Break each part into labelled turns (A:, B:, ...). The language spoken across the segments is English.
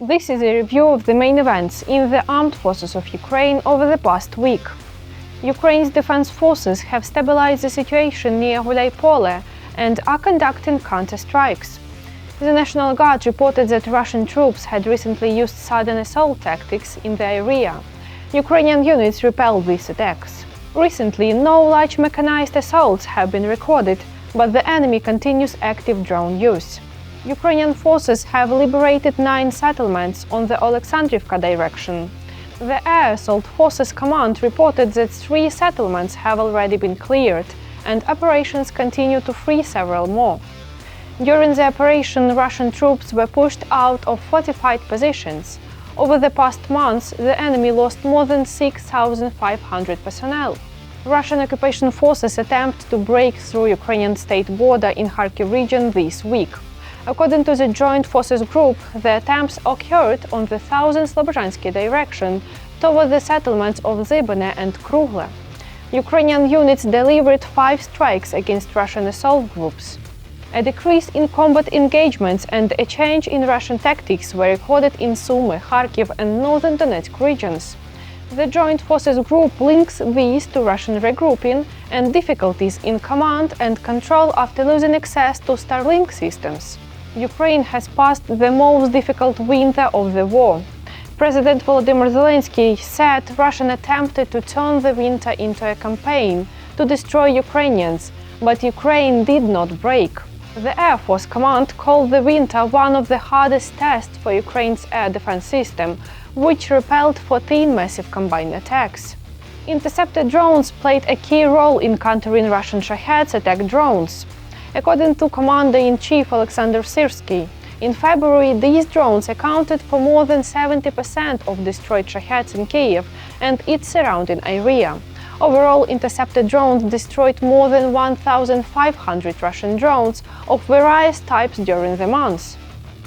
A: This is a review of the main events in the armed forces of Ukraine over the past week. Ukraine's defense forces have stabilized the situation near Huliaipole and are conducting counterstrikes. The National Guard reported that Russian troops had recently used sudden assault tactics in the area. Ukrainian units repelled these attacks. Recently, no large mechanized assaults have been recorded, but the enemy continues active drone use. Ukrainian forces have liberated 9 settlements on the Oleksandrivka direction. The Air Assault Forces Command reported that 3 settlements have already been cleared, and operations continue to free several more. During the operation, Russian troops were pushed out of fortified positions. Over the past months, the enemy lost more than 6,500 personnel. Russian occupation forces attempt to break through Ukrainian state border in Kharkiv region this week. According to the Joint Forces Group, the attempts occurred on the Slobozhansky direction toward the settlements of Zybane and Krugle. Ukrainian units delivered 5 strikes against Russian assault groups. A decrease in combat engagements and a change in Russian tactics were recorded in Sumy, Kharkiv and northern Donetsk regions. The Joint Forces Group links these to Russian regrouping and difficulties in command and control after losing access to Starlink systems. Ukraine has passed the most difficult winter of the war. President Volodymyr Zelensky said Russia attempted to turn the winter into a campaign to destroy Ukrainians, but Ukraine did not break. The Air Force Command called the winter one of the hardest tests for Ukraine's air defense system, which repelled 14 massive combined attacks. Intercepted drones played a key role in countering Russian Shaheds attack drones. According to Commander-in-Chief Oleksandrivka, in February these drones accounted for more than 70% of destroyed Shaheds in Kiev and its surrounding area. Overall, intercepted drones destroyed more than 1,500 Russian drones of various types during the month.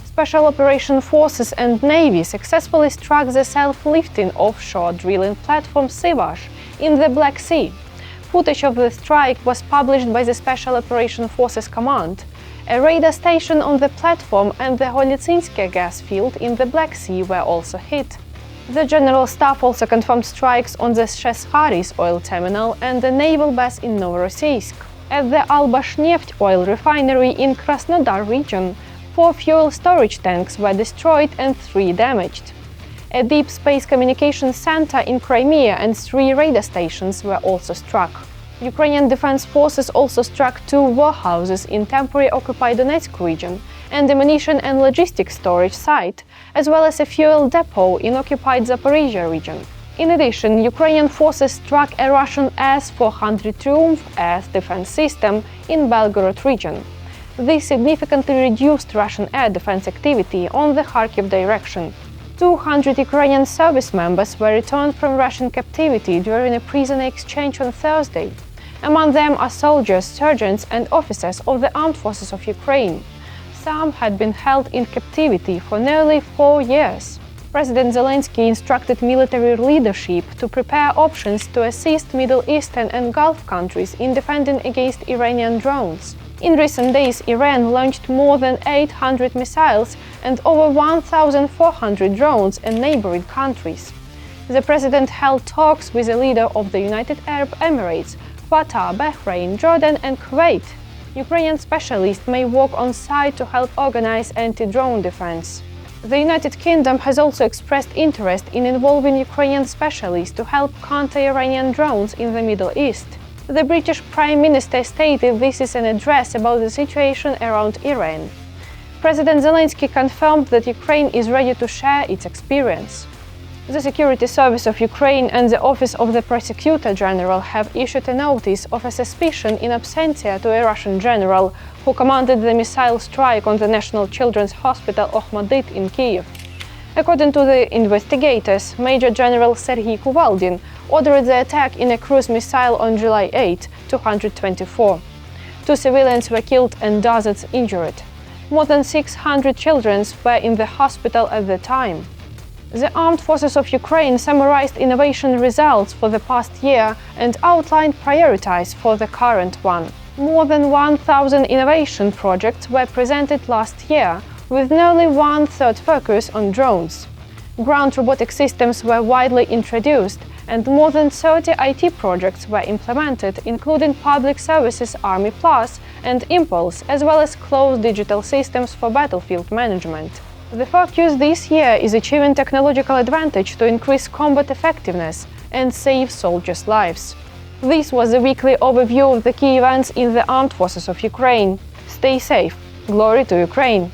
A: Special Operation Forces and Navy successfully struck the self-lifting offshore drilling platform Sivash in the Black Sea. Footage of the strike was published by the Special Operation Forces Command. A radar station on the platform and the Huliaipole gas field in the Black Sea were also hit. The General Staff also confirmed strikes on the Shesharis oil terminal and the naval base in Novorossiysk. At the Albashneft oil refinery in Krasnodar region, 4 fuel storage tanks were destroyed and 3 damaged. A deep space communications center in Crimea and 3 radar stations were also struck. Ukrainian defense forces also struck 2 warehouses in temporarily occupied Donetsk region and a munition and logistics storage site, as well as a fuel depot in occupied Zaporizhia region. In addition, Ukrainian forces struck a Russian S-400 Triumph air defense system in Belgorod region. This significantly reduced Russian air defense activity on the Kharkiv direction. 200 Ukrainian service members were returned from Russian captivity during a prisoner exchange on Thursday. Among them are soldiers, sergeants and officers of the armed forces of Ukraine. Some had been held in captivity for nearly 4 years. President Zelensky instructed military leadership to prepare options to assist Middle Eastern and Gulf countries in defending against Iranian drones. In recent days, Iran launched more than 800 missiles and over 1,400 drones in neighboring countries. The president held talks with the leader of the United Arab Emirates, Qatar, Bahrain, Jordan and Kuwait. Ukrainian specialists may work on site to help organize anti-drone defense. The United Kingdom has also expressed interest in involving Ukrainian specialists to help counter Iranian drones in the Middle East. The British Prime Minister stated this is an address about the situation around Iran. President Zelensky confirmed that Ukraine is ready to share its experience. The Security Service of Ukraine and the Office of the Prosecutor General have issued a notice of a suspicion in absentia to a Russian general who commanded the missile strike on the National Children's Hospital Okhmedit in Kiev. According to the investigators, Major General Serhiy Kuvaldin ordered the attack in a cruise missile on July 8, 2024. 2 civilians were killed and dozens injured. More than 600 children were in the hospital at the time. The Armed Forces of Ukraine summarized innovation results for the past year and outlined priorities for the current one. More than 1,000 innovation projects were presented last year, with nearly one-third focus on drones. Ground robotic systems were widely introduced, and more than 30 IT projects were implemented, including Public Services Army Plus and Impulse, as well as closed digital systems for battlefield management. The focus this year is achieving technological advantage to increase combat effectiveness and save soldiers' lives. This was a weekly overview of the key events in the armed forces of Ukraine. Stay safe. Glory to Ukraine!